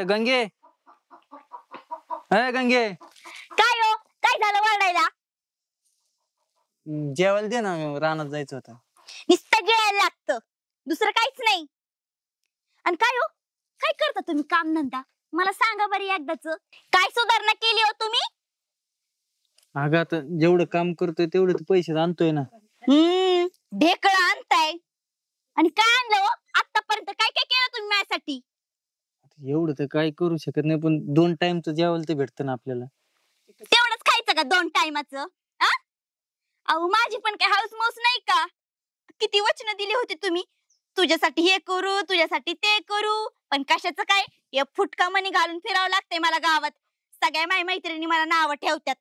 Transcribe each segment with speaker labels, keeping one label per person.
Speaker 1: गंगे, गंगे,
Speaker 2: काय हो, काय झालं वरडायला?
Speaker 1: जेवायला दे ना, रानात जायचं होतं.
Speaker 2: नुसतं गिळायला लागतं, दुसरं काहीच नाही. आणि काय हो, काय करता तुम्ही काम धंदा? मला सांगा बरं एकदाच. काय सुधारणा केली हो तुम्ही?
Speaker 1: अगं आता जेवढं काम करतोय तेवढे पैसे आणतोय ना.
Speaker 2: ढेकळं आणताय आणि काय आणलं हो? आतापर्यंत काय काय केलं तुम्ही माझ्यासाठी?
Speaker 1: एवढं तर काही करू शकत नाही, पण 2 टाइमचं जेवायला तर भेटतं ना आपल्याला.
Speaker 2: तेवढंच खायचं का 2 टाइमाचं? अहो माझी पण काय हाऊस मौस नाही का? किती वचनं दिली होती तुम्ही, तुझ्यासाठी हे करू, तुझ्यासाठी ते करू, पण कशाचं काय? हे फुटका मणी घालून फिरावं लागतंय मला गावात. सगळ्या माझ्या मैत्रिणी मला नावं ठेवतात.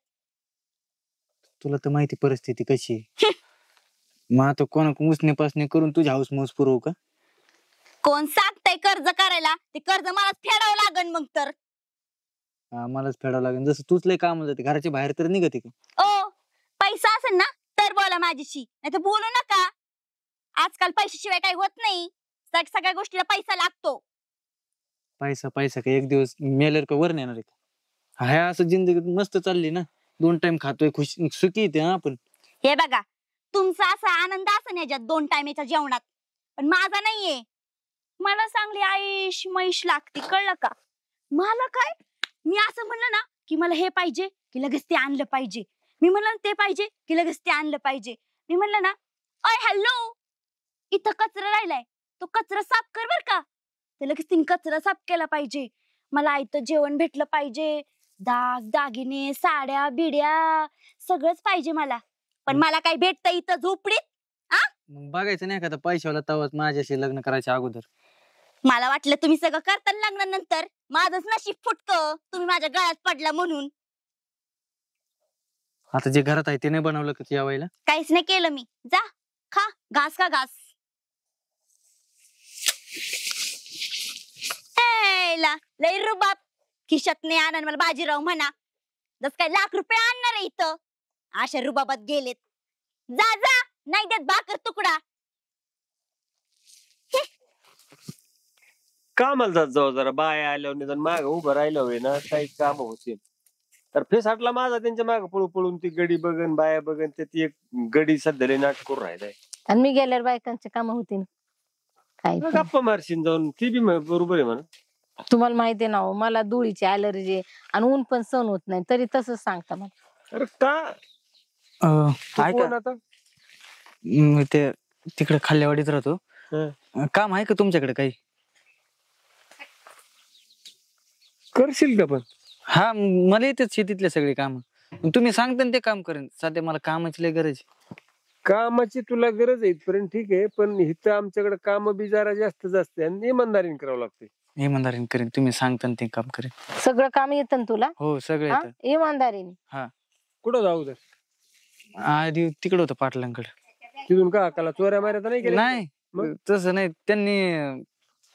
Speaker 1: तुला तर माहिती परिस्थिती कशी आहे. मग आता कोणाकडून उसने पासने करून तुझी हाऊस मौस पुरवू का?
Speaker 2: कोण सांगतंय कर्ज करायला? ते कर्ज मला फेडावं लागन मग तर.
Speaker 1: मलाच फेडावं लागेल. जसं तूच लय कामाला जाते, घराच्या बाहेर तर निघते का?
Speaker 2: ओ, पैसा असेल ना तर बोला माझ्याशी, नाही तर बोलू नका. आजकाल पैशाशिवाय काही होत नाही. सगळ्या गोष्टीला पैसा लागतो.
Speaker 1: पैसा पैसा का एक दिवस मेल्यावर का वर नेणार आहे का? हाय असं जिंदगी मस्त चालली ना, 2 टाइम खातोय, खुशी सुखी येते आपण.
Speaker 2: हे बघा, तुमचा असा आनंद असेल याच्यात 2 टाइमच्या जेवणात, पण माझा नाहीये. मला चांगली आईश मैश लागते, कळलं का? मला काय, मी असं म्हणलं ना की मला हे पाहिजे की लगेच ते आणलं पाहिजे. मी म्हणलं ना ते पाहिजे की लगेच ते आणलं पाहिजे. मी म्हणलं ना, अय हॅलो, इथं कचरा राहिलाय, तो कचरा साफ कर बर का. तर लगेच तिने कचरा साफ केला पाहिजे. मला आयतं जेवण भेटलं पाहिजे, दाग दागिने साड्या बिड्या सगळंच पाहिजे मला. पण मला काय भेटतं इथं झोपडीत?
Speaker 1: मग बघायचं नाही एखादा पैशावाला तवाच माझ्याशी लग्न करायच्या अगोदर.
Speaker 2: मला वाटलं तुम्ही सगळं करता लग्नानंतर. माझंच नशीब फुटकं, तुम्ही माझ्या गळ्यात पडला म्हणून.
Speaker 1: आता जे घरात आहे ते नाही बनवलं का जेवायला?
Speaker 2: काहीच नाही केलं मी. जा खा, घास का घास. लय रुबाब, खिशात नाही आणन मला बाजीराव म्हणा. जस काय लाख रुपये आणणार आहे इथं. अशा रुबाबात गेलेत. जा जा, नाही देत भाकर तुकडा.
Speaker 3: कामाला जात जाऊ जरा, बाया आल्यावर निदान माग उभं राहिलं होय ना, काही काम होतील. तर फेस हटला माझा त्यांच्या माग पळू पळून, ती गडी बघन बाया बघन, ते ती एक गडी सध्या लय नाटक करून राहिलाय.
Speaker 4: आणि मी गेल्यावर बायकांचे काम होतील काय पण.
Speaker 3: गप्पा मारशील जाऊन, ती बी बरोबर आहे म्हणा.
Speaker 4: तुम्हाला माहिती आहे ना हो, मला धुळीची अलर्जी आणि ऊन पण सहन होत नाही, तरी तसंच सांगता मला.
Speaker 3: अरे का
Speaker 1: ऐका
Speaker 3: आता
Speaker 1: ते तिकडे खाल्लेवाडीत राहतो. काम आहे का तुमच्याकडे काही?
Speaker 3: करशील का पण?
Speaker 1: हा, मला येतेच शेतीतले सगळे काम. तुम्ही सांगता ना ते काम करेन. सध्या मला कामाची लय गरज आहे.
Speaker 3: कामाची तुला गरज आहे इथपर्यंत ठीक आहे, पण इथं आमच्याकडे काम बी जरा जास्त असते आणि इमानदारीने करावं लागते.
Speaker 1: इमानदारीने करेन, तुम्ही सांगता ना ते काम करेन.
Speaker 4: सगळं काम येतं ना तुला?
Speaker 1: हो सगळं
Speaker 4: हा?
Speaker 1: येतं.
Speaker 4: इमानदारीने.
Speaker 3: कुठं जाऊ दे?
Speaker 1: आधी तिकडं होतं पाटलांकडे.
Speaker 3: तिथून का काला चोऱ्या माऱ्या नाही केल्या?
Speaker 1: नाही
Speaker 3: मग?
Speaker 1: तसं नाही, त्यांनी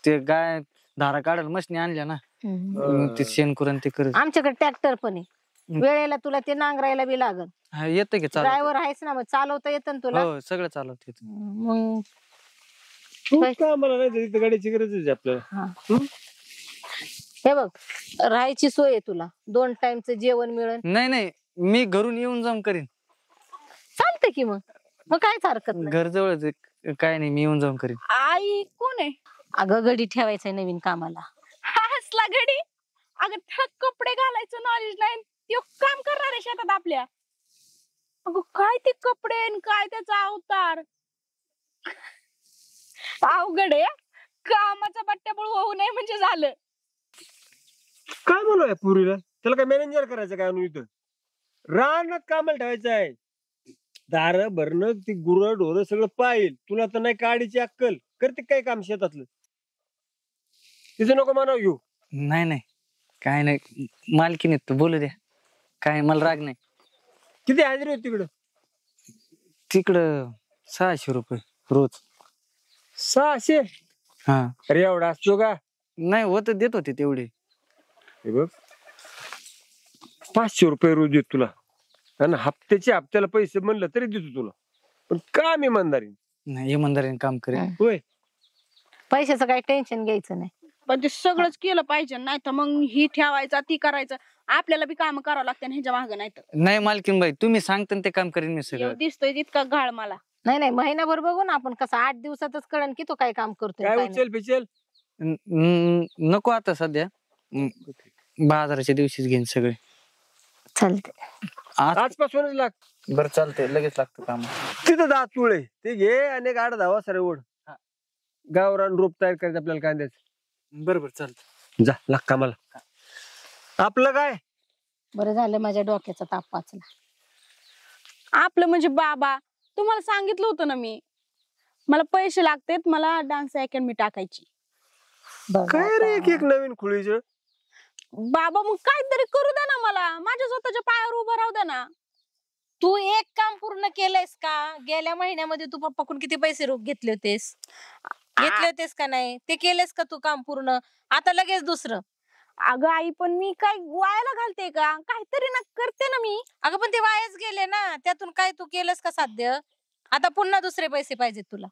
Speaker 1: ते गाय धारा काढायला मशनी आणल्या ना, ते शेण करून ते करत.
Speaker 4: आमच्याकडे ट्रॅक्टर पण आहे, वेळेला तुला ते नांगरायला बी लागल.
Speaker 1: येतं की चालवता?
Speaker 4: ड्रायव्हर आहेस ना, मग चालवता येतं ना तुला?
Speaker 1: हो सगळं चालवत येतं.
Speaker 4: मग
Speaker 3: मला नाही तर इथं गाडीची गरज आहे आपल्याला.
Speaker 4: हे बघ, राहायची सोय आहे तुला, 2 टाइमचं जेवण मिळेल.
Speaker 1: नाही नाही, मी घरून येऊन जाऊन करीन.
Speaker 4: चालतं की मग काहीच हरकत नाही.
Speaker 1: घर जवळच आहे, काय नाही, मी येऊन जाऊन करीन.
Speaker 2: आई कोण आहे?
Speaker 4: अगं गडी ठेवायचंय नवीन कामाला.
Speaker 2: हसला घडी. अगं ठक कपडे घालायचं नॉलेज नाही, ते काम करणार आहे शेतात आपल्या. अगं काय ते कपडे आणि काय त्याचा अवतार. अवघड आहे. कामाचा बट्ट्याबोळ होऊ नये म्हणजे झालं.
Speaker 3: काय बोलूया पुरीला? त्याला काय मॅनेजर करायचं काय आणून इथं? रानात कामाला ठेवायचं आहे. दार भरणं, ती गुरं ढोरं सगळं पाहिल. तुला तर नाही काडीची अक्कल. करते काय काम शेतातलं? तिचं नको म्हणाव घेऊ.
Speaker 1: नाही नाही, काय नाही, मालकीने तू बोलू द्या, काय मला राग नाही.
Speaker 3: किती हजेरी होती तिकडं?
Speaker 1: तिकडं 600 रुपये रोज.
Speaker 3: 600?
Speaker 1: हा.
Speaker 3: अरे एवढा असतो का?
Speaker 1: नाही होत, देत होते तेवढे.
Speaker 3: हे बघ, 500 रुपये रोज देत तुला, आणि हप्त्याला पैसे म्हणलं तरी देतो तुला, पण काम इमानदारी.
Speaker 1: नाही, इमानदारीने काम करेन.
Speaker 3: होय,
Speaker 4: पैशाचं काही टेन्शन घ्यायचं नाही.
Speaker 5: पण ते सगळंच केलं पाहिजे, नाही तर मग ही ठेवायचा ती करायचं. आपल्याला बी काम करावं लागतं ना ह्याच्या मागं, नाही तर
Speaker 1: नाही मालकीनबाई, तुम्ही सांगता ना ते काम करीन मी सगळं.
Speaker 5: दिसतोय तितका घाळ मला.
Speaker 4: नाही नाही, महिनाभर बघू ना आपण, कसं 8 दिवसातच कळण की तो काय काम करतोय
Speaker 3: काय
Speaker 4: काय नाही.
Speaker 3: उचल पिचल
Speaker 1: नको आता सध्या. बाजाराच्या दिवशीच घेईन सगळे.
Speaker 4: चालते.
Speaker 3: आजपासूनच लाग.
Speaker 1: बरं चालतंय, लगेच लागतं काम.
Speaker 3: तिथं दात तुळे ते घे आणि एक 8-10 वासरे ओढ. गावरान रोप तयार करायचं आपल्याला कांद्याचं.
Speaker 1: बरोबर चालतं.
Speaker 3: जा लाग कामाला. आपलं काय
Speaker 4: बरं झालं माझ्या डोक्याचा ताप वाचला.
Speaker 5: आपलं म्हणजे बाबा, तुम्हाला सांगितलं होतं ना मी, मला पैसे लागतात, मला डान्स अकॅडमी टाकायची.
Speaker 4: बघ
Speaker 3: काय रे
Speaker 4: आता.
Speaker 3: एक नवीन खुळीच.
Speaker 5: बाबा मग काहीतरी करू द्या ना मला, माझ्या स्वतःच्या पायावर उभं राहू द्या ना.
Speaker 4: तू एक काम पूर्ण केलंयस का? गेल्या महिन्यामध्ये तू पप्पाकडून किती पैसे रोख घेतले होतेस का नाही? ते केलेस का तू काम पूर्ण? आता लगेच दुसरं.
Speaker 5: अगं आई, पण मी काय वायाला घालते का? काहीतरी ना करते ना मी.
Speaker 4: अगं पण ते वायाच गेले ना, त्यातून काय तू केलंस का साध्य? आता पुन्हा दुसरे पैसे पाहिजेत तुला.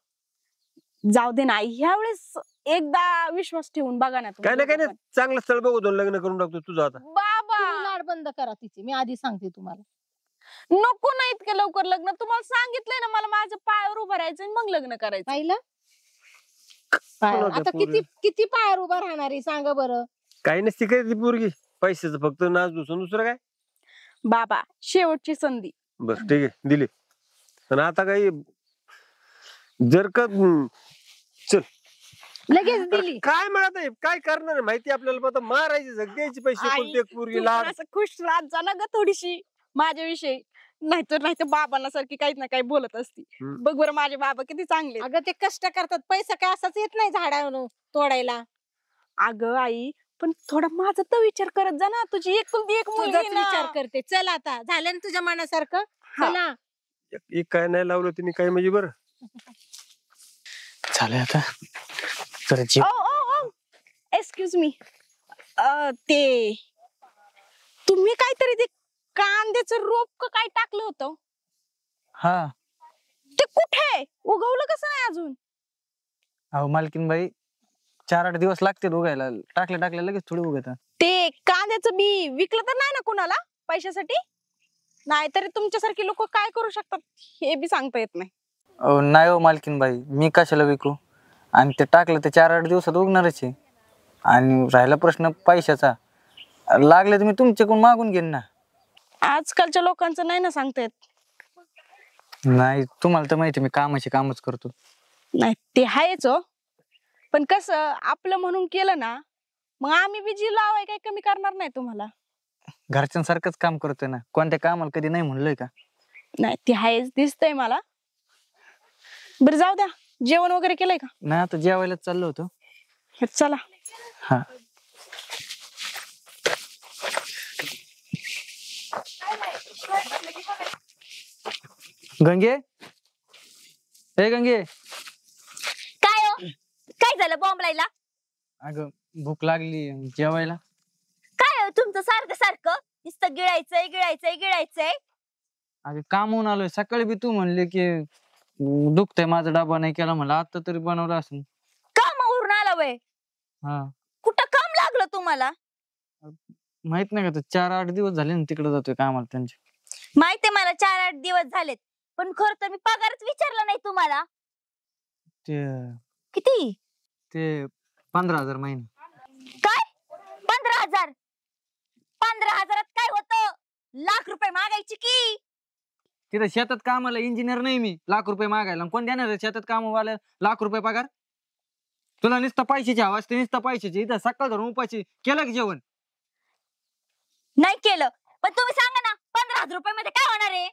Speaker 5: जाऊ दे ना आई, ह्या वेळेस एकदा विश्वास ठेवून बघा ना
Speaker 3: काय
Speaker 5: तुम्ही
Speaker 3: नाही
Speaker 5: दोघं
Speaker 3: चांगलं स्थळ बघू लग्न करून टाकतो तुझं आता.
Speaker 5: पण. बाबा
Speaker 4: तुम्ही लाड बंद करा तिचे, मी आधी सांगते तुम्हाला.
Speaker 5: नको ना इतके लवकर लग्न. तुम्हाला सांगितलंय ना, मला माझ्या पायावर उभं राहायचं आणि मग लग्न करायचं.
Speaker 4: पाहिलं?
Speaker 3: कोणाच्या
Speaker 4: आता
Speaker 3: पोरी?
Speaker 4: किती किती पायावर उभा राहणार आहे सांगा बरं.
Speaker 3: काही नसती काय ती पोरगी, पैशाचं फक्त नाच दुसरं काय.
Speaker 5: बाबा शेवटची संधी.
Speaker 3: बर ठीक आहे दिली. पण आता काही जर का चल
Speaker 4: लगेच दिली.
Speaker 3: काय म्हणत आहे, काय करणार आहे माहिती आपल्याला. आता मारायची झक द्यायची पैसे
Speaker 5: आई,
Speaker 3: कोणते पोरगी
Speaker 5: तू
Speaker 3: लाड.
Speaker 5: पण असं खुश राहत जा ना ग थोडीशी माझ्याविषयी. नाहीतर बाबांना सारखी काहीच ना काही बोलत असती.
Speaker 3: हम्म.
Speaker 5: बघ बरं माझे बाबा किती चांगले.
Speaker 4: अगं ते कष्ट करतात, पैसा काय असाच येत नाही झाडावरून तोडायला.
Speaker 5: अगं आई, पण थोडा माझा तर विचार करत जा ना, तुझी एकुलती एक मुलगी
Speaker 4: तुझाच
Speaker 5: आहे ना.
Speaker 4: विचार करते. चल आता झालं ना तुझ्या मनासारखं.
Speaker 5: हा.
Speaker 4: चला.
Speaker 3: एक काय नाही लावलं तिने काय म्हणजे बरं.
Speaker 1: चालेल आता. जरा जीव.
Speaker 5: एक्सक्यूज मी, ते तुम्ही काहीतरी ते कांद्याचं रोप का काय टाकलं होतं,
Speaker 1: हा
Speaker 5: ते कुठे उगवलं कसं नाही अजून?
Speaker 1: अहो मालकीनबाई, 4-8 दिवस लागते उगायला. टाकले लगेच थोडी उगत.
Speaker 5: ते कांद्याचं बी विकलं तर नाही ना कुणाला पैशासाठी? नाहीतरी तुमच्यासारखी लोक काय करू शकतात हे बी सांगता येत नाही.
Speaker 1: नाही हो मालकीनबाई, मी कशाला विकू? आणि ते टाकलं ते 4-8 दिवसात उगणारच आहे. आणि राहिला प्रश्न पैशाचा, लागले तर मी तुमच्याकडून मागून घेईन ना.
Speaker 5: आजकालच्या लोकांचं नाही ना सांगता येत.
Speaker 1: नाही, तुम्हाला तर माहिती मी कामच करतो.
Speaker 5: नाही ते आहेच हो, पण कसं आपलं म्हणून केलं ना, मग आम्ही बी जी लावाय काही कमी करणार नाही तुम्हाला.
Speaker 1: घरच्यांसारखंच काम करतोय ना, कोणत्या कामाला कधी नाही म्हणलोय का?
Speaker 5: नाही ते आहेच, दिसतंय मला. बरं जाऊ द्या, जेवण वगैरे केलंय का?
Speaker 1: नाही, आता जेवायलाच चाललो होतो.
Speaker 5: चला.
Speaker 1: हा. गंगे, हे गंगे.
Speaker 2: काय हो, काय झालं बॉम्बलायला?
Speaker 1: अगं भूक लागली जेवायला.
Speaker 2: काय हो तुमचं सारखं सारखं नुसतं गिळायचंय.
Speaker 1: अगं कामून आलोय. सकाळी बी तू म्हणले की दुखतंय माझा, डबा नाही केला. म्हणलं आता तरी बनवला असेल.
Speaker 2: कामावरून आला वय?
Speaker 1: हा,
Speaker 2: कुठं काम लागलं तुम्हाला?
Speaker 1: माहित नाही का, 4-8 दिवस झाले ना तिकडे जातोय कामाला त्यांचे.
Speaker 2: माहितीये मला 4-8 दिवस झालेत, पण खरं तर मी पगारच विचारला नाही तुम्हाला.
Speaker 1: ते
Speaker 2: किती?
Speaker 1: ते 15,000 महिना.
Speaker 2: काय 15,000? 15,000 काय होतं? लाख रुपये मागायची की.
Speaker 1: तिथं शेतात कामाला इंजिनियर नाही मी, लाख रुपये मागायला. कोण देणार आहे शेतात कामवाला लाख रुपये पगार? तुला नुसतं पैशाची हवा असते, नुसतं पैशाची. इथं सकाळ धरून उपाशी केलं की जेवण?
Speaker 2: नाही केलं, पण तुम्ही सांगा ना 15,000 रुपये मध्ये काय होणार आहे?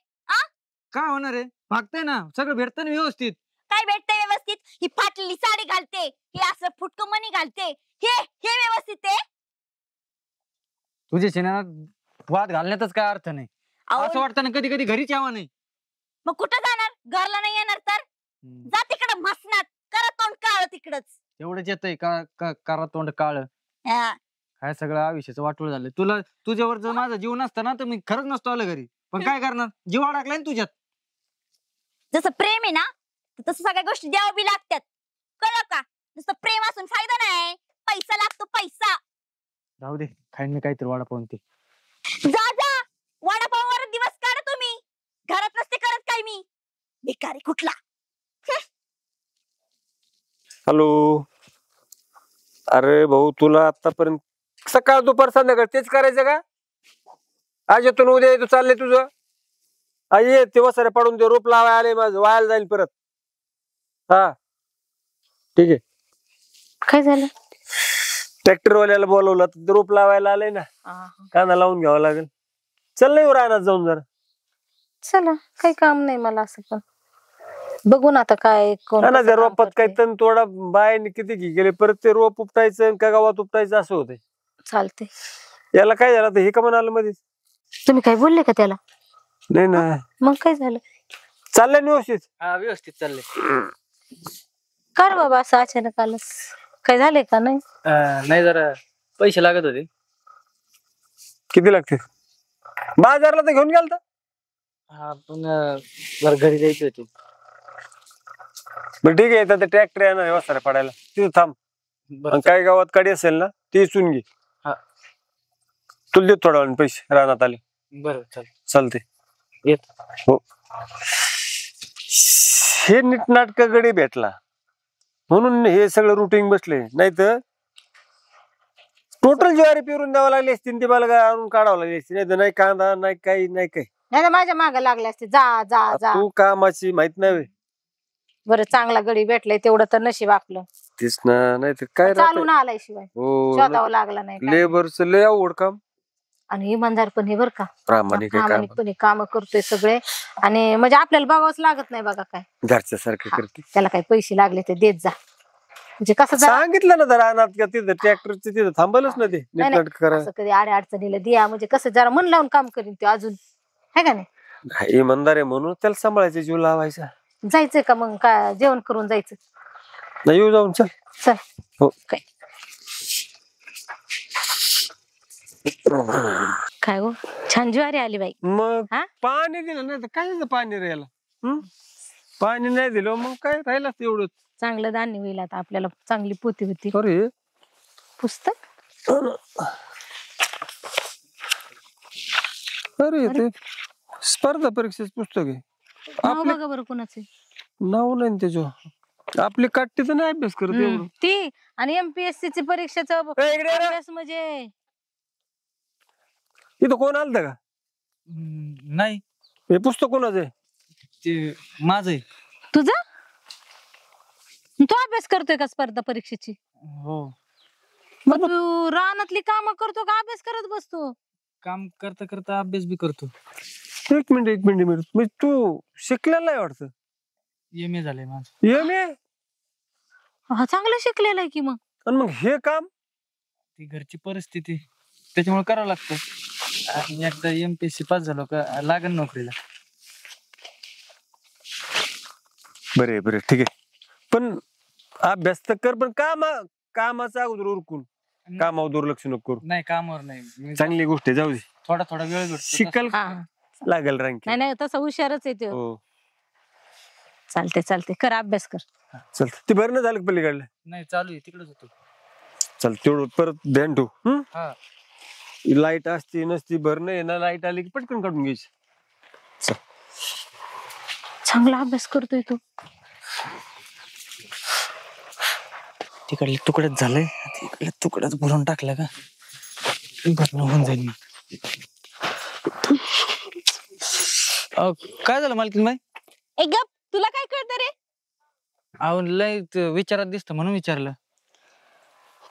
Speaker 1: काय होणार आहे? भागतंय ना, सगळं भेटतं ना व्यवस्थित.
Speaker 2: काय भेटतंय व्यवस्थित? ही फाटलेली साडी घालते, हे असं फुटकं मणी घालते, हे व्यवस्थित आहे?
Speaker 1: तुझ्या शेणात वाद घालण्यातच काय अर्थ नाही.
Speaker 2: अहो,
Speaker 1: असं वाटतं ना कधी कधी घरीच यावं नाही.
Speaker 2: मग कुठं जाणार? घरला नाही येणार तर जा तिकडं मसनात, करा तोंड काळ तिकडच.
Speaker 1: एवढंच येतंय का करा तोंड काळ.
Speaker 2: हा.
Speaker 1: काय सगळं आयुष्याचं वाटोळ झालं. तुझ्यावर जर माझा जीव नसता ना तर मी खरंच नसतो आलं घरी. पण काय करणार, जीव अडकलाय ना तुझ्यात.
Speaker 2: जसं प्रेम आहे ना, तसं सगळ्या गोष्टी द्यावं बी लागतात. कळलं का? नुसतं प्रेम असून फायदा नाही. पैसा लागतो पैसा.
Speaker 1: जाऊ दे, खाईन मी काहीतरी वडापाव ते.
Speaker 2: जा जा, वडापाववर दिवस काढा तुम्ही. घरात नसते करत काय मी, भिकारी कुठला.
Speaker 3: हॅलो. अरे भाऊ, तुला आतापर्यंत सकाळ दुपार संध्याकाळ तेच करायचं का? आज येतो ना उद्या येतो, चाललंय तुझं. आई ये तेव्हा सारे पाडून ते रोप लावाय आले, माझं वायाला जाईल परत. हा ठीक आहे.
Speaker 4: काय झालं?
Speaker 3: ट्रॅक्टरवाल्याला बोलवलं तर रोप लावायला आलंय ना, कांदा लावून घ्यावा लागेल. चल नाही राहणार जाऊन जरा.
Speaker 4: चला, काही काम नाही मला असं, पण बघू ना आता काय कोण
Speaker 3: हा ना,
Speaker 4: कसं
Speaker 3: त्या
Speaker 4: काम
Speaker 3: रोपात काही
Speaker 4: करतंय.
Speaker 3: तण थोडा बायाने किती घी गेले, परत ते रोप उपटायचं का गावात उपटायचं असं होतंय.
Speaker 4: चालते.
Speaker 3: याला काय झालं तर हे का म्हणाल मध्ये?
Speaker 4: तुम्ही काय बोलले का त्याला?
Speaker 3: नाही ना,
Speaker 4: मग काय झालं?
Speaker 3: चाललंय ना व्यवस्थित.
Speaker 1: हा व्यवस्थित चाललंय.
Speaker 4: कर बाबा असं अचानक आलंस, काय झालंय का नाही?
Speaker 1: नाही, जरा पैसे लागत होते.
Speaker 3: किती लागते? बाजारला तर घेऊन गेलता.
Speaker 1: हा पण जरा घरी जायचे होते.
Speaker 3: बरं ठीक आहे, तर ट्रॅक्टर आहे ना व्यवस्था पडायला, तिथं थांब.
Speaker 1: बरं
Speaker 3: आणि काही गावात काडी असेल ना ती इचून घे.
Speaker 1: हा.
Speaker 3: तुला देत थोडा वेळ पैसे रानात आले.
Speaker 1: बरं चालेल.
Speaker 3: चालते.
Speaker 1: येत.
Speaker 3: हो. हे नीटनाटक गडी भेटला म्हणून हे सगळं रुटीन बसले, नाही तर टोटल ज्वारी पेरून द्यावं लागली असती, ती मला आणून काढावं लागली असती. नाही तर नाही कांदा नाही काही नाही काही.
Speaker 4: नाही तर माझ्या मागे लागले असते. जा जा जा.
Speaker 3: तू कामाची माहित नाही.
Speaker 4: बरं, चांगला गडी भेटलाय तेवढं तर नशीब आपलं.
Speaker 3: तेच ना, नाही तर काय
Speaker 4: चालून आलाय शिवाय
Speaker 3: हो.
Speaker 4: शोधावं लागला नाही काय.
Speaker 3: लेबरच लय अवघड काम.
Speaker 4: आणि इमानदार पण हे बरं का,
Speaker 3: प्रामाणिक आहे,
Speaker 4: प्रामाणिकपणे काम करतोय सगळे. आणि म्हणजे आपल्याला बघावंच लागत नाही बघा काय.
Speaker 3: घरच्या सारखं
Speaker 4: हा.
Speaker 3: करते.
Speaker 4: त्याला काही पैसे लागले ते देत जा, म्हणजे कसं जरा
Speaker 3: सांगितलं ना तर रानात का तिथं ट्रॅक्टरचं तिथं थांबलच ना ते
Speaker 4: नाही,
Speaker 3: नीटनाटक करा.
Speaker 4: असं कधी आड्या अडचणीला द्या, म्हणजे कसं जरा मन लावून काम करीन ते अजून, है का नाही?
Speaker 3: इमानदार आहे म्हणून त्याला सांभाळायचा, जीव लावायचा.
Speaker 4: जायचंय का मग? काय जेवण करून जायचं?
Speaker 3: नाही येऊ जाऊन चल.
Speaker 4: चल.
Speaker 3: हो.
Speaker 4: काय काय हो, छान ज्वारी आली बाई.
Speaker 3: मग
Speaker 4: हा?
Speaker 3: पाणी दिलं नाही तर काय झालं पाणी राहिला. पाणी नाही दिलं मग काय राहिलं एवढंच.
Speaker 4: चांगलं धान्य होईल आता आपल्याला. चांगली पोती होती.
Speaker 3: अरे
Speaker 4: पुस्तक
Speaker 3: अरे ते स्पर्धा परीक्षेच पुस्तक आहे.
Speaker 4: नाव
Speaker 3: आपले
Speaker 4: बघा बरं कोणाचे.
Speaker 3: नाव नाही ना त्याच्यावर. आपली काट्टी तर नाही अभ्यास करत एवढं.
Speaker 4: ती आणि एमपीएससी ची परीक्षेचा
Speaker 3: ए, इकडे ये रे.
Speaker 4: अभ्यास म्हणजे.
Speaker 3: इथं कोण आलत का?
Speaker 1: नाही,
Speaker 3: हे पुस्तक कोणाचं आहे?
Speaker 1: ते माझं आहे.
Speaker 4: तुझा तू अभ्यास करतोय का स्पर्धा परीक्षेची?
Speaker 1: हो.
Speaker 4: मग तू रानातली कामं करतो का अभ्यास करत बसतो?
Speaker 1: काम करता करता अभ्यास बी करतो.
Speaker 3: एक मिनिट मी तू शिकलेला आहे वाटतं.
Speaker 1: MA झालंय माझं.
Speaker 3: MA.
Speaker 4: हा, चांगलं शिकलेला आहे की मग.
Speaker 3: आणि मग हे काम
Speaker 1: ती घरची परिस्थिती त्याच्यामुळे करावं लागतं. आणि एकदा MPSC पास झालो का लागन नोकरीला.
Speaker 3: बरे ठीक आहे, पण अभ्यास तर कर, पण कामाचा अगोदर उरकून कामावर दुर्लक्ष नको करू.
Speaker 1: नाही, कामावर नाही. मी
Speaker 3: चांगली गोष्ट आहे, जाऊ दे.
Speaker 1: थोडा वेळ भेटतो.
Speaker 3: शिकल
Speaker 4: हा,
Speaker 3: लागल रँक.
Speaker 4: नाही तसा हुशारच आहे तो.
Speaker 3: हो
Speaker 4: चालते कर अभ्यास कर.
Speaker 3: चल, ते भरणं झालं का पलीकडलं?
Speaker 1: नाही, चालू आहे, तिकडेच होतो.
Speaker 3: चल तेवढं परत ध्यान ठेव.
Speaker 1: हा.
Speaker 3: लाईट असती नसती भरणं आहे ना, लाईट आली की पटकन काढून घ्यायची.
Speaker 4: चांगला अभ्यास करतोय तू.
Speaker 1: तिकडले तुकड्यात झालंय, तिकडल्या तुकड्यात भरून टाकलं का भरणं होऊन जाईल. काय झालं मालकीन बाई?
Speaker 5: ए गप, तुला काय कळतं रे?
Speaker 1: अहो लय विचारात दिसत म्हणून विचारलं.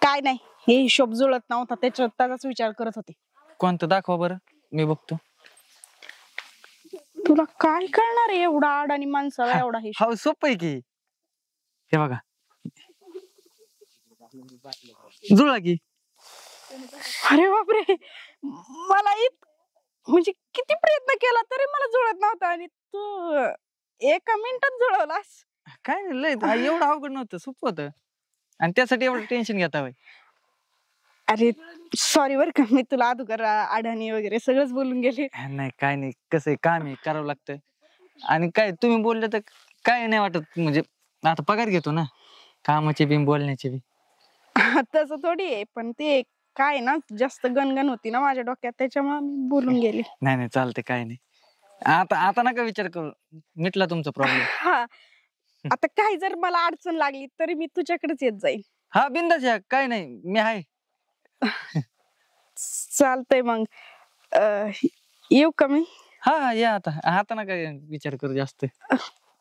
Speaker 5: काय नाही, हे हिशोब जुळत नव्हता, त्याचाच विचार करत होते.
Speaker 1: कोणतं दाखवा बरं, मी बघतो.
Speaker 5: तुला काय कळणार आहे एवढा आड आणि माणसाला एवढा हिशोब?
Speaker 1: हा, सोपं आहे की. हे बघा, जुळला की.
Speaker 5: अरे बापरे, मला म्हणजे किती प्रयत्न केला तरी मला जुळत नव्हता, आणि तू एका मिनिटात जुळवलास.
Speaker 1: काय लय एवढं अवघड नव्हतं, सोपं होतं. आणि त्यासाठी एवढं टेन्शन घेता बाई.
Speaker 5: अरे सॉरी बर का, मी तुला अगोदर अडाणी वगैरे सगळंच बोलून गेले.
Speaker 1: नाही, काय नाही, कसं आहे, काम आहे, करावं लागतं. आणि काय तुम्ही बोलले तर काय नाही वाटत, म्हणजे आता पगार घेतो ना कामाचे बी बोलण्याचे बी.
Speaker 5: तसं थोडी आहे, पण ते काय ना जास्त गणगण होती ना माझ्या डोक्यात, त्याच्यामुळे मी बोलून गेले.
Speaker 1: नाही नाही चालते काय नाही. आता आता नका विचार करू, मिटला तुमचा प्रॉब्लेम.
Speaker 5: हा, आता काही जर मला अडचण लागली तरी मी तुझ्याकडेच येत जाईल.
Speaker 1: हा बिंदास या, काय नाही मी आहे.
Speaker 5: चालतंय मग. येऊ का मी?
Speaker 1: हा हा या आता. आता नका विचार करू जास्त.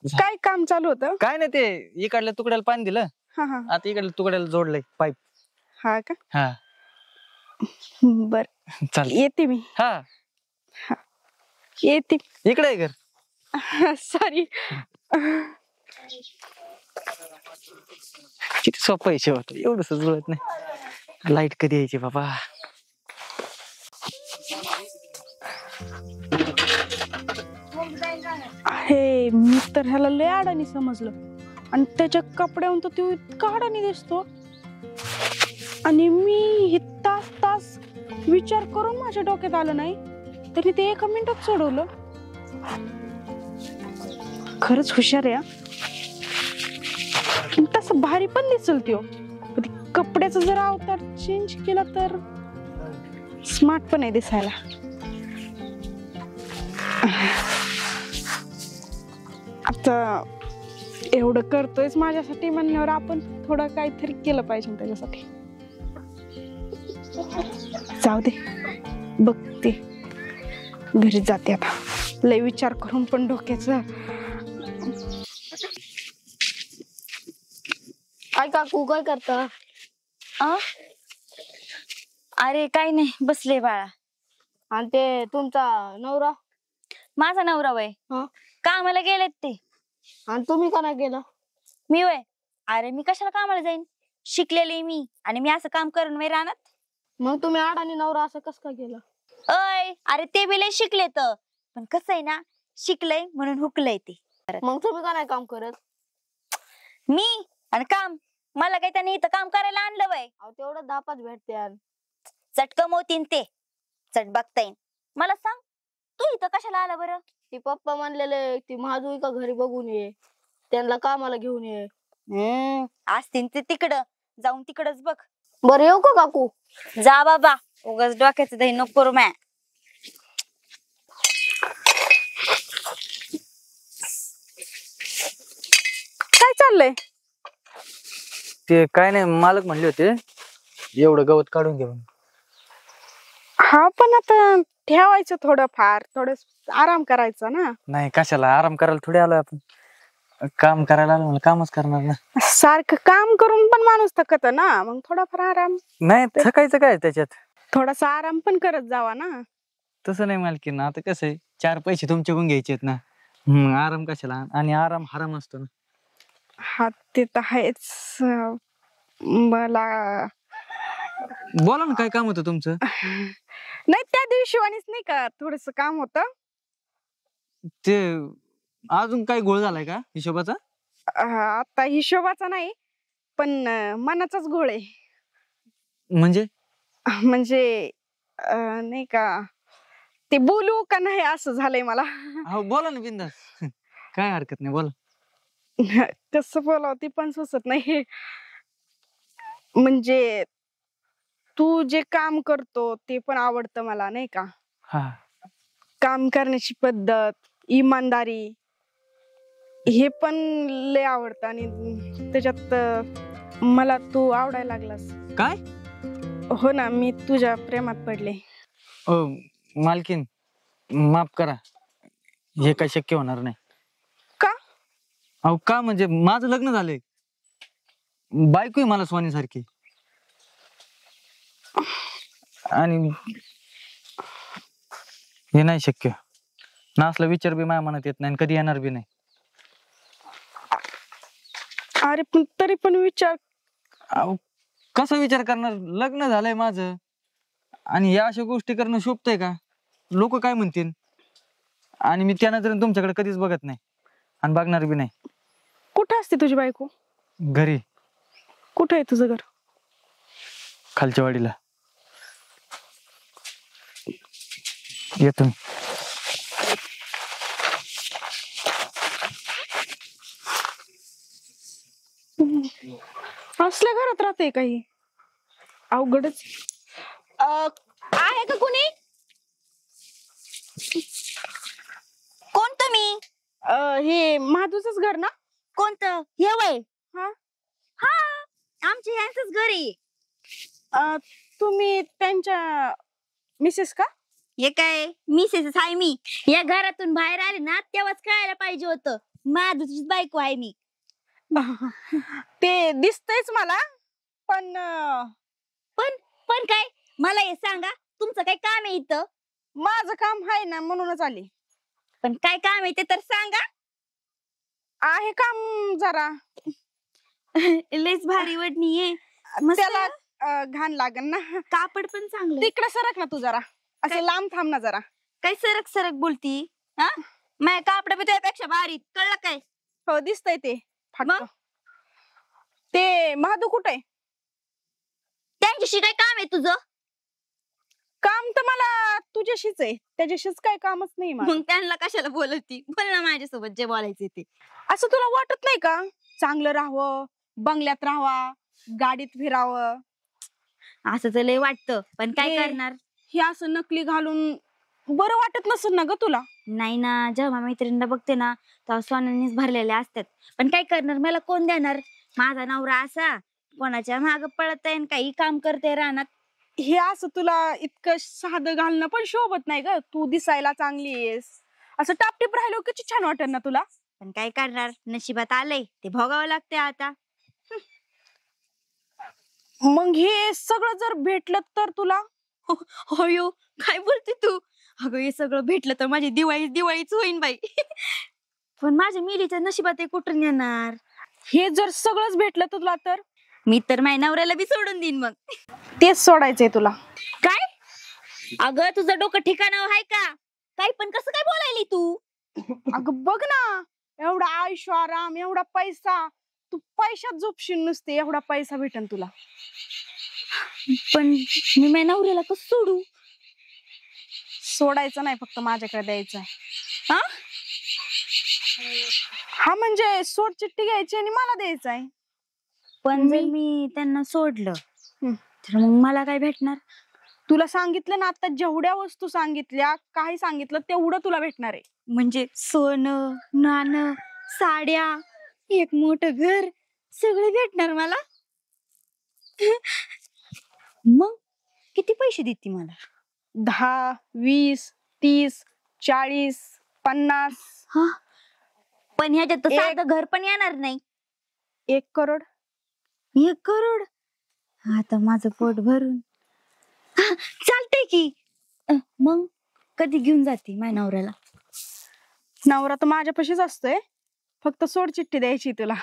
Speaker 5: काय काम चालू होतं?
Speaker 1: काय नाही ते इकडल्या तुकड्याला पाणी दिलं,
Speaker 5: हा हा.
Speaker 1: आता इकडल्या तुकड्याला जोडलंय पाईप.
Speaker 5: हा का?
Speaker 1: हा
Speaker 5: बर,
Speaker 1: चालते.
Speaker 5: येते मी.
Speaker 1: हा
Speaker 5: येते.
Speaker 1: इकडे आहे घर.
Speaker 5: सॉरी.
Speaker 1: किती सोपं आहे शेवट, एवढंच जुळत नाही. लाईट कधी यायची बाबा.
Speaker 5: हे मी तर ह्याला लय अडाणी समजलं, आणि त्याच्या कपड्यावरून तर तो इतका अडाणी दिसतो, आणि मी हे तास तास विचार करून माझ्या डोक्यात आलं नाही तरी ते एका मिनिटात सोडवलं. खरंच हुशार आहे. तसं भारी पण दिसल त्यो, कपड्याचा जर अवतार चेंज केला तर स्मार्ट पण आहे दिसायला. आता एवढं करतोयच माझ्यासाठी म्हणल्यावर आपण थोडं काहीतरी केलं पाहिजे त्याच्यासाठी. जाऊ दे, बघते, घरी जाते आता. लय विचार करून पण डोक्याचं.
Speaker 2: काय काकू काय करता? अरे काय नाही, बसले बाळा.
Speaker 6: आणि ते तुमचा नवरा
Speaker 2: माझा नवरा वय
Speaker 6: हं?
Speaker 2: कामाला गेलेत ते.
Speaker 6: आणि तुम्ही का नाही केलं?
Speaker 2: मी वय, अरे मी कशाला कामाला जाईन, शिकलेली मी, आणि मी असं काम करून वय राहणार.
Speaker 6: मग तुम्ही अडाणी नवरा असं कस काय केलं?
Speaker 2: अय अरे ते बी लय शिकले तर, पण कसं आहे ना, शिकलंय म्हणून हुकलंय ते.
Speaker 6: मग तुम्ही का नाही काम करत?
Speaker 2: मी आणि काम, मला काय त्याने इथं काम करायला आणलं वय?
Speaker 6: अहो तेवढं 10-5 भेटते.
Speaker 2: चट कमवतीन ते, चट बघता येईन. मला सांग, तू इथं कशाला आला बरं?
Speaker 6: ती पप्पा म्हणलेले ती महाजू का घरी बघून ये, त्यांना कामाला घेऊन ये.
Speaker 2: असतील ते तिकडं, जाऊन तिकडच बघ.
Speaker 6: बरं येऊ का काकू?
Speaker 2: जा बाबा, उगाच डोक्याचं दही नको करू मॅ.
Speaker 5: काय चाललंय?
Speaker 1: ते काय नाही, मालक म्हणले होते एवढं गवत काढून घेऊन.
Speaker 5: हा, पण आता ठेवायचं थोडं आराम करायचा ना.
Speaker 1: नाही कशाला आराम करायला थोडे आलोय आपण, काम करायला आलो, मला कामच करणार ना.
Speaker 5: सारखं काम करून पण माणूस थकत ना, मग थोडाफार आराम.
Speaker 1: नाही थकायचं काय त्याच्यात,
Speaker 5: थोडासा आराम पण करत जावा ना.
Speaker 1: तसं नाही मालकीन. आता कसं आहे, 4 पैसे तुमच्याकडून घ्यायचेत ना, आराम कशाला, आणि आराम हराम असतो ना.
Speaker 5: हा ते तर आहेच. मला
Speaker 1: बोला ना, काय काम होतं तुमचं?
Speaker 5: नाही, त्या दिवशी वाणीच नाही का, थोडस काम होतं.
Speaker 1: ते अजून काय घोळ झालाय का हिशोबाचा?
Speaker 5: आता हिशोबाचा नाही, पण मनाचाच घोळ आहे.
Speaker 1: म्हणजे
Speaker 5: म्हणजे नाही का, ते बोलू का नाही असं झालंय मला.
Speaker 1: हो बोला ना बिंदास, काय हरकत नाही, बोला.
Speaker 5: कसं बोलावं ते पण सुचत नाही. म्हणजे तू जे काम करतो ते पण आवडतं मला, नाही का.
Speaker 1: हा,
Speaker 5: काम करण्याची पद्धत, इमानदारी, हे पण लय आवडतं. आणि त्याच्यात मला तू आवडायला लागलास.
Speaker 1: काय?
Speaker 5: हो ना, मी तुझ्या प्रेमात पडले.
Speaker 1: ओ मालकीन, माफ करा, हे काय शक्य होणार नाही.
Speaker 5: का?
Speaker 1: अहो का म्हणजे माझं लग्न झालंय, बायको आहे मला स्वानीसारखी, आणि हे नाही शक्य ना. असला विचार बी माझ्या मनात येत नाही, आणि कधी येणार बी नाही.
Speaker 5: अरे पण तरी पण विचार.
Speaker 1: अहो कसा विचार करणार, लग्न झालंय माझं, आणि या अशा गोष्टी करणं शोभतंय का? लोक काय म्हणतील, आणि मी त्या नजरेने तुमच्याकडे कधीच बघत नाही, आणि बघणार बी नाही.
Speaker 5: कुठं असते तुझी बायको?
Speaker 1: घरी.
Speaker 5: कुठं आहे तुझं घर?
Speaker 1: खालच्या वाडीला. येतो मी.
Speaker 5: असल्या घरात राहते काही? अवघडच. आहे का कुणी?
Speaker 2: कोण तुम्ही?
Speaker 5: हे महादूचंच घर ना?
Speaker 2: कोणतं हे वय?
Speaker 5: हा.
Speaker 2: हा, आमच्या यांचंच घर आहे.
Speaker 5: तुम्ही त्यांच्या मिसेस का?
Speaker 2: हे काय मिसेस आहे मी. या घरातून बाहेर आले ना तेव्हाच कळायला पाहिजे होतं माझीच बायको आहे मी.
Speaker 5: ते दिसतंयच मला, पण
Speaker 2: पण काय मला हे सांगा, तुमचं काय काम आहे इथं?
Speaker 5: माझं काम आहे ना म्हणूनच आले.
Speaker 2: पण काय काम आहे ते तर सांगा.
Speaker 5: आहे काम जरा.
Speaker 2: लयच भारी वडणी आहे. मस्त
Speaker 5: त्याला घाण लागन ना.
Speaker 2: कापड पण चांगलं.
Speaker 5: तिकडे सरक ना तू जरा, असं
Speaker 2: काय?
Speaker 5: लांब थांब ना जरा.
Speaker 2: काय सरक सरक बोलती? हा, माझ्या कापड बी तुझ्यापेक्षा भारी, कळलं काय?
Speaker 5: हो दिसतंय ते फाटक.
Speaker 2: मग?
Speaker 5: ते महादू कुठे?
Speaker 2: त्यांच्याशी काय काम आहे तुझं?
Speaker 5: काम तर मला तुझ्याशीच आहे, त्याच्याशीच काय कामच नाही माझं.
Speaker 2: मग त्यांना कशाला बोलती? बोल ना माझ्यासोबत जे बोलायचे ते.
Speaker 5: असं तुला वाटत नाही का चांगलं राहावं, बंगल्यात राहावा, गाडीत फिरावं?
Speaker 2: असं तर लय वाटतं, पण काय
Speaker 5: हे-
Speaker 2: करणार?
Speaker 5: हे असं नकली घालून बरं वाटत नसेल ना ग तुला?
Speaker 2: नाही ना, जेव्हा मैत्रिणीला बघते ना तेव्हा सोन्यानेच भरलेल्या असतात. पण काय करणार, मला कोण देणार? माझा नवरा असा कोणाच्या माग पळत आहे, काही काम करते रानात.
Speaker 5: हे असं तुला इतकं साधं घालणं पण शोभत नाही ग. तू दिसायला चांगली आहेस, असं टापटीप राहिलो किती छान वाटेल ना तुला.
Speaker 2: पण काय करणार, नशिबात आलंय ते भोगावं लागते आता.
Speaker 5: मग हे सगळं जर भेटलं तर तुला?
Speaker 2: होयो, काय बोलते तू? अगं हे सगळं भेटलं तर माझी दिवाळीच होईन बाई. पण माझ्या मिलीच्या नशिबात हे कुठून येणार?
Speaker 5: हे जर सगळंच भेटलं तुला तर?
Speaker 2: मी तर माझ्या नवऱ्याला बी सोडून देईन मग.
Speaker 5: तेच सोडायचंय तुला.
Speaker 2: काय? अगं तुझं डोकं ठिकाणावर आहे का? काय पण कसं काय बोलायली तू?
Speaker 5: अगं बघ ना, एवढा ऐशोआराम, एवढा पैसा, तू पैशात झोपशील नुसते. एवढा पैसा भेटन तुला.
Speaker 2: पण मी माझ्या नवऱ्याला कसं सोडू?
Speaker 5: सोडायचं नाही, फक्त माझ्याकडे द्यायचं आहे.
Speaker 2: हा?
Speaker 5: हा म्हणजे सोड चिठ्ठी घ्यायची आणि मला द्यायचं आहे.
Speaker 2: पण जर
Speaker 5: मी-
Speaker 2: मी त्यांना सोडलं
Speaker 5: हम्म.
Speaker 2: तर मग मला काय भेटणार?
Speaker 5: तुला सांगितलं ना आता, जेवढ्या वस्तू सांगितल्या, काही सांगितलं तेवढं तुला भेटणार आहे.
Speaker 2: म्हणजे सोनं, नाणं, साड्या, एक मोठं घर, सगळं भेटणार मला. मग किती पैसे देते मला?
Speaker 5: 10, 20, 30, 40, 50,
Speaker 2: हा, पण ह्याच्यात तर
Speaker 5: एक-
Speaker 2: साधं घर पण येणार नाही.
Speaker 5: 1 करोड.
Speaker 2: 1 करोड? आता माझं पोट भरून चालतंय की. मग कधी घेऊन जाते माझ्या नवऱ्याला?
Speaker 5: नवरा तर माझ्यापाशीच असतोय, फक्त सोड चिठ्ठी द्यायची तुला.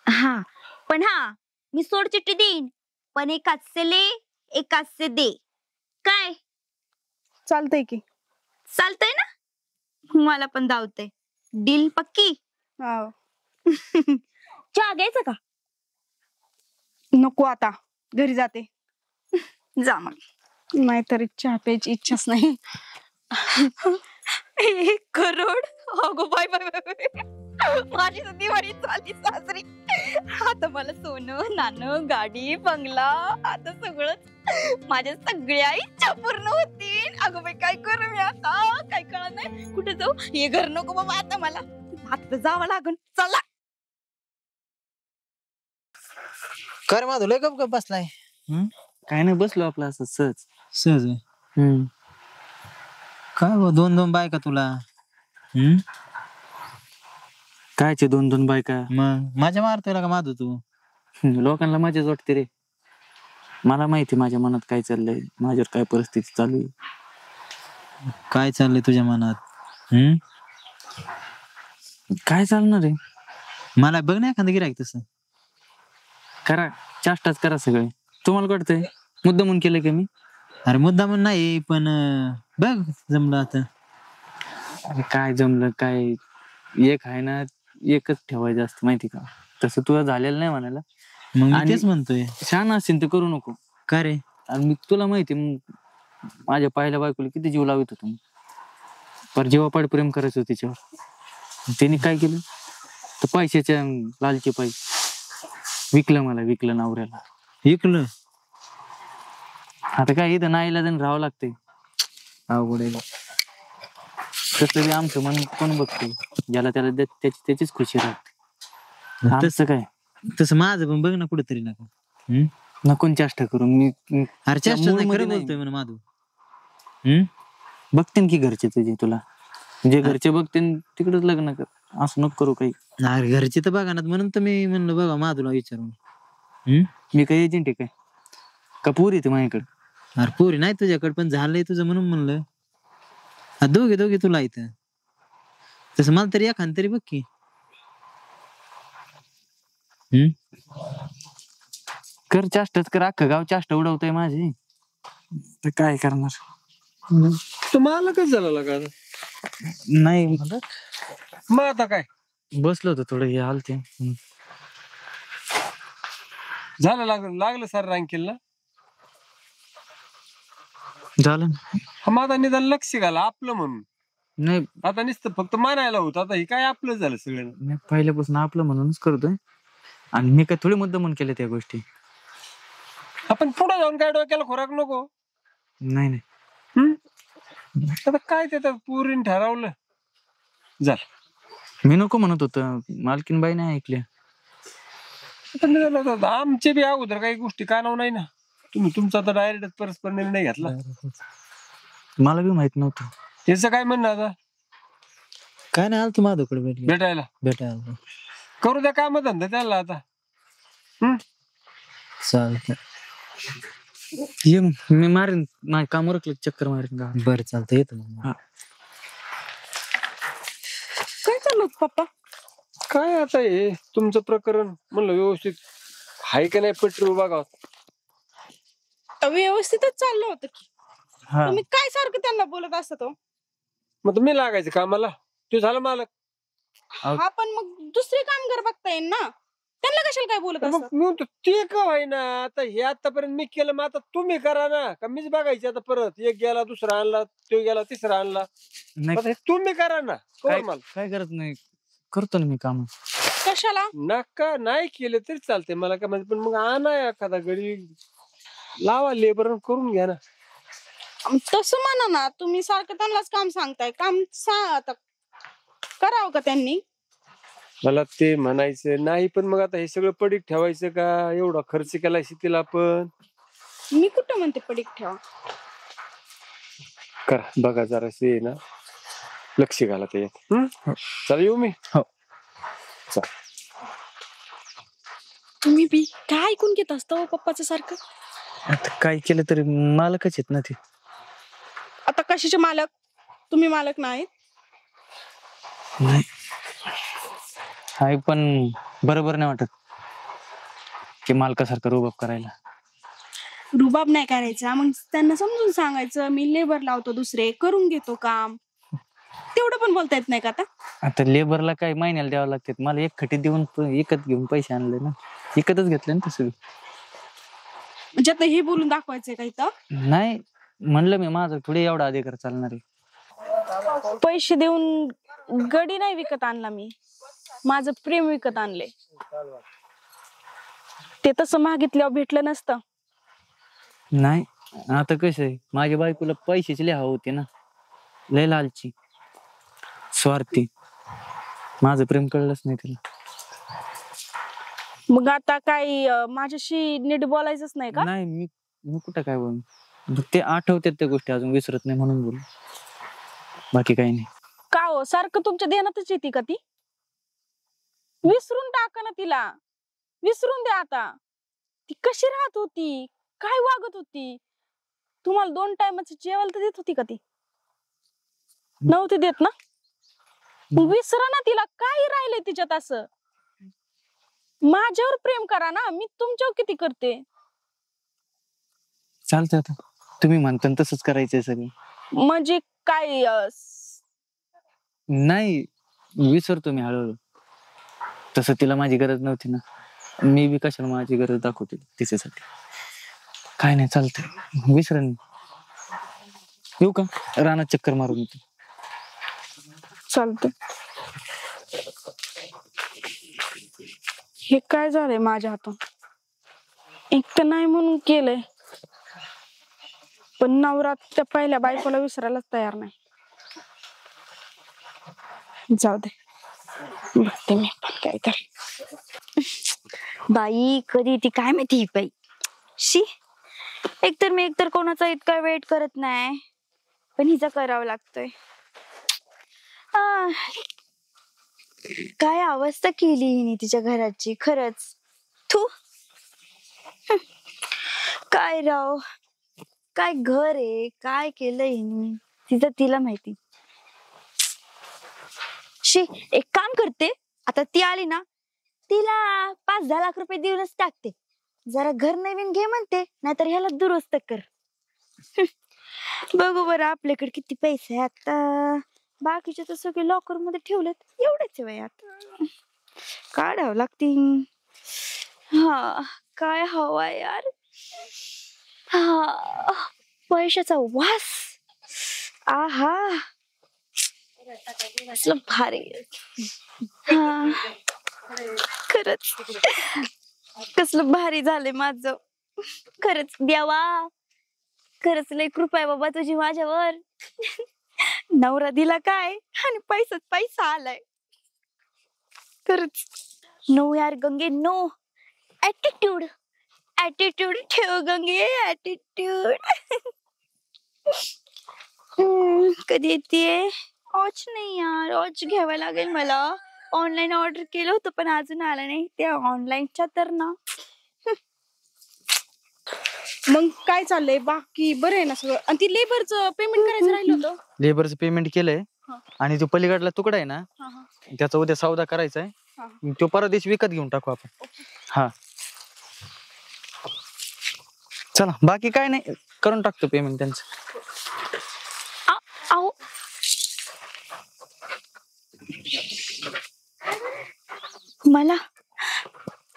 Speaker 2: हा, पण हा मी सोड चिठ्ठी देईन, पण एकाच से ले एकाच से दे. काय
Speaker 5: चालतंय की.
Speaker 2: चालतंय ना? मला पण धावतंय. डील पक्की?
Speaker 5: हो.
Speaker 2: चहा घ्यायचा का?
Speaker 5: नको, आता घरी जाते.
Speaker 2: जा मग.
Speaker 5: नाहीतरी चहा प्यायची इच्छाच नाही.
Speaker 2: 1 करोड? अगो बाय बाय बाय, माझी तर दिवाळी चालली सासरी. आता मला सोनं, नाणं, गाडी, बंगला, आता सगळंच माझ्या सगळ्या इच्छा पूर्ण होतील. अगं बाई काय करू मी आता? काय कळत नाही, कुठे जाऊ? हे घर नको बाबा आता मला. आता तर जावं लागून. चला.
Speaker 7: कर माधव लय गप गप बसलाय.
Speaker 1: काय नाही, बसलो आपलं असं सहज.
Speaker 7: सहज आहे. काय हो 2-2 बायका तुला?
Speaker 1: कायचे 2-2 बायका?
Speaker 7: मग माझ्या मारतोय का माधव तू?
Speaker 1: लोकांना मजाच वाटते रे. मला माहिती माझ्या मनात काय चाललंय, माझ्यावर काय परिस्थिती चालू आहे.
Speaker 7: काय चाललंय तुझ्या मनात?
Speaker 1: काय चालणार आहे?
Speaker 7: मला बघ ना एखादं गिऱ्हाईक तसं.
Speaker 1: करा, चाष्टाच करा सगळे. तुम्हाला कळतंय मुद्दा म्हणून केलं की मी?
Speaker 7: अरे मुद्दा म्हणून नाही, पण बघ जमलं आता.
Speaker 1: अरे काय जमलं काय? एक आहे ना, एकच ठेवायचं असतं माहिती का? तसं तुला झालेलं नाही म्हणायला.
Speaker 7: मग मी
Speaker 1: आणि-
Speaker 7: तेच म्हणतोय.
Speaker 1: छान असेल तर करू नको.
Speaker 7: का रे?
Speaker 1: आणि मी तुला माहिती माझ्या पहिल्या बायकोला किती जीव लावित होतो मी. पर जीवापाड प्रेम करायचं होतं तिच्यावर. त्यांनी काय केलं, तर पैशाच्या लालची पायी विकलं नवऱ्याला.
Speaker 7: ऐकलं?
Speaker 1: आता काय इथं नाही इलाज राहावं लागतंय. अवघड आहे. तसं बी आमचं मन कोण बघते, ज्याला त्याला त्याचीच खुशी राहते. आमचं काय
Speaker 7: तसं माझं पण बघ ना कुठेतरी नका.
Speaker 1: नको चेष्टा करून मी
Speaker 7: अरे चेष्टा नाही,
Speaker 1: मूडमध्ये
Speaker 7: खरं
Speaker 1: नाही.
Speaker 7: बोलतोय म्हणा माधू.
Speaker 1: बघते की घरचे तुझे तुला, जे घरचे बघते तिकडेच लग्न कर. असं नको करू काही.
Speaker 7: अरे घरची तर बघा ना, म्हणून तर मी म्हणलं बघा माधूला विचारून.
Speaker 1: मी काही एजंट आहे काय का पोरी येते माझ्याकडे?
Speaker 7: अरे पोरी नाही तुझ्याकडे, पण झालंय तुझं म्हणून म्हणलं. दोघे दोघे तुला इथं तसं मला तरी एखाद तरी बघ की.
Speaker 1: कर चेष्टाच कर, अख्खं गाव चेष्टा उडवतोय माझी. तर काय करणार?
Speaker 3: तुम्हाला काय झालं का आता?
Speaker 1: नाही
Speaker 3: मग आता काय
Speaker 1: बसलो होतो थोडं, हे हालते.
Speaker 3: झालं? लागलं सर रँकेलला.
Speaker 1: झालं ना.
Speaker 3: मग आता निदान लक्ष घाला आपलं म्हणून.
Speaker 1: नाही
Speaker 3: आता नुसतं फक्त मानायला होतं, आता हे काय आपलं झालं सगळं.
Speaker 1: मी पहिल्यापासून आपलं म्हणूनच करतोय, आणि मी काय थोडी मुद्दा म्हणून केल्या त्या गोष्टी.
Speaker 3: आपण पुढे जाऊन काय डोक्याला खोराक नको.
Speaker 1: नाही नाही
Speaker 3: आता काय ते पुरीन ठरवलं झालं.
Speaker 1: मी नको म्हणत होतो, मालकीन बाई नाही ऐकल्या.
Speaker 3: आता निदान आता आमचे बी अगोदर काही गोष्टी कानावर नाही ना. तुम्ही तुमचा आता डायरेक्ट परस्पर निर्णय घेतला.
Speaker 1: मला बी माहित नव्हतं.
Speaker 3: त्याचं काय म्हणणं आता?
Speaker 7: काय नाही आलं तू माधूकडे
Speaker 3: भेटायला
Speaker 7: भेटायला.
Speaker 3: करू द्या काम धंदा त्याला आता.
Speaker 7: चालतं.
Speaker 1: ये मग, मी मारेन माझ्या कामावर चक्कर मारेन का.
Speaker 7: बरं चालतं, येतो मग.
Speaker 5: काय चाललं होतं पप्पा?
Speaker 3: काय आता हे तुमचं प्रकरण म्हणलं व्यवस्थित हाय का नाही पेट्रोल बघा.
Speaker 5: व्यवस्थितच चाललं होतं की.
Speaker 1: हा
Speaker 5: तुम्ही काय सारखं त्यांना बोलत असत हो?
Speaker 3: मग तुम्ही लागायचं कामाला, तू झालं मालक.
Speaker 5: हा पण मग दुसरे कामगार बघता येईल ना, त्यांना कशाला काय बोलत
Speaker 3: मग
Speaker 5: असत?
Speaker 3: मी म्हणतो ते का होईना, आता हे आतापर्यंत मी केलं, मग आता तुम्ही करा ना. का मीच बघायची आता परत? एक गेला दुसरा आणला, तो गेला तिसरा आणला.
Speaker 1: नाही
Speaker 3: आता हे तुम्ही करा ना.
Speaker 1: काय
Speaker 3: कवर मला
Speaker 1: काय करत नाही, करतो ना मी काम.
Speaker 5: कशाला?
Speaker 3: नका नाही केलं तरी चालते मला काय म्हणजे, पण मग आणा एखादा गडी लावा, लेबर करून घ्या ना.
Speaker 5: तसं म्हणा ना, तुम्ही सारखं त्यांनाच काम सांगताय. काम आता करावं का त्यांनी?
Speaker 3: मला ते म्हणायचं नाही, पण मग आता हे सगळं पडीक ठेवायचं का? एवढा खर्च केला शेतीला आपण.
Speaker 5: मी कुठं म्हणते पडीक ठेवा.
Speaker 3: करा बघा जरासे ना, लक्ष घाला त्याच्यात. चला येऊ मी.
Speaker 1: हो.
Speaker 3: चल.
Speaker 5: तुम्ही बी काय ऐकून घेत असता हो पप्पाचं सारखं?
Speaker 1: आता काय केलं तरी मालकच आहेत ना ते.
Speaker 5: आता कशाचे मालक? तुम्ही मालक नाही.
Speaker 1: नाही हाय, पण बरोबर नाही वाटत की मालकासारखं रुबाब करायला.
Speaker 5: रुबाब नाही करायचा, मग त्यांना समजून सांगायचं मी लेबर लावतो, दुसरे करून घेतो काम. तेवढं पण बोलता येत नाही का आता?
Speaker 1: आता लेबरला काय महिन्याला द्यावं लागते. मला एक खटी देऊन एकत घेऊन पैसे आणले ना, एकतच घेतले ना तसं.
Speaker 5: म्हणजे आता हे बोलून दाखवायचंय का इथं?
Speaker 1: नाही म्हणलं मी, माझं थोडी एवढा अधिकार चालणार आहे.
Speaker 5: पैसे देऊन गडी नाही विकत आणला मी, माझं प्रेम विकत आणले. ते तसं मागितल्यावर भेटलं नसतं.
Speaker 1: नाही आता कसं आहे, माझ्या बायकोला पैशाची लय हवा होती ना, लय लालची, स्वार्थी. माझं प्रेम कळलंच नाही तिला.
Speaker 5: मग आता काय माझ्याशी नीट बोलायचंच नाही का?
Speaker 1: नाही मी कुठं काय बोलू, ते आठवतात त्या गोष्टी, अजून विसरत नाही म्हणून बोलू, बाकी काही नाही.
Speaker 5: का हो, सारखं तुमच्या ध्यानातच येते का ती? विसरून टाका ना तिला, विसरून द्या आता. ती कशी राहत होती, काय वागत होती, तुम्हाला 2 टायमाचं जेवायला तर देत होती का ती? नव्हती देत ना? मग विसरा ना तिला, काय राहिलंय तिच्यात असं? माझ्यावर प्रेम करा ना, मी तुमच्यावर किती करते.
Speaker 1: चालतंय, आता तुम्ही म्हणता तसंच करायचंय सगळं.
Speaker 5: म्हणजे काय
Speaker 1: नाही विसरतो मी हळूहळू. तसं तिला माझी गरज नव्हती ना, मी बी कशाला माझी गरज दाखवते तिच्यासाठी. काय नाही चालतंय, विसरण. येऊ का रानात चक्कर मारून येतो?
Speaker 5: चालतं. हे काय झालंय माझ्या हातून? एक तर नाही म्हणून केलंय, पण नवरा त्या पहिल्या बायकोला विसरायलाच तयार नाही. जाऊ दे, बघते मी पण काय तर.
Speaker 2: बाई कधी ती काय माहिती ही बाई. शी, एकतर कोणाचा इतका वेट करत नाही, पण हिचा करावं लागतोय. आ, काय अवस्था केली हिने तिच्या घराची खरंच. थू, काय राव, काय घर आहे, काय केलं हिने तिचं तिला माहिती. शी, एक काम करते, आता ती आली ना तिला 5-10 लाख रुपये देऊनच टाकते. जरा घर नवीन घे म्हणते, नाहीतर ह्याला दुरुस्त कर. बघू बरं आपल्याकडे किती पैसे आहे आता. बाकीचे तर सगळे लॉकर मध्ये ठेवलेत, एवढेच आहे आता. काढावं लागतील. हा, काय हवा यार. हा, पैशाचा वास. आहा, कसलं भारी. हा, खरंच कसलं भारी झालंय माझं. खरंच देवा, खरंच लय कृपा आहे बाबा तुझी माझ्यावर. नवरा दिला काय आणि पैसाच पैसा आलाय. खरंच नो यार गंगे, नो. ऍटिट्यूड, ऍटिट्यूड ठेव गंगे, ऍटिट्यूड. कधी येते? ऑच नाही यार, ऑच घ्यावा लागेल मला. ऑनलाईन ऑर्डर केलं होतं पण अजून आलं नाही. त्या ऑनलाईनच्या तर ना.
Speaker 5: मग काय चाललंय बाकी? बरं आहे ना सगळं? आणि ती लेबरचं पेमेंट करायचं राहिलं होतं.
Speaker 1: लेबरचं पेमेंट केलंय
Speaker 5: हा.
Speaker 1: आणि तो पलीकडला तुकडा आहे ना
Speaker 5: हा, हा.
Speaker 1: त्याचा उद्या सौदा करायचा
Speaker 5: हा.
Speaker 1: आहे. तो परवा दिवशी विकत घेऊन टाकू आपण. हा, चला बाकी काय नाही, करून टाकतो पेमेंट त्यांचं.
Speaker 2: अहो,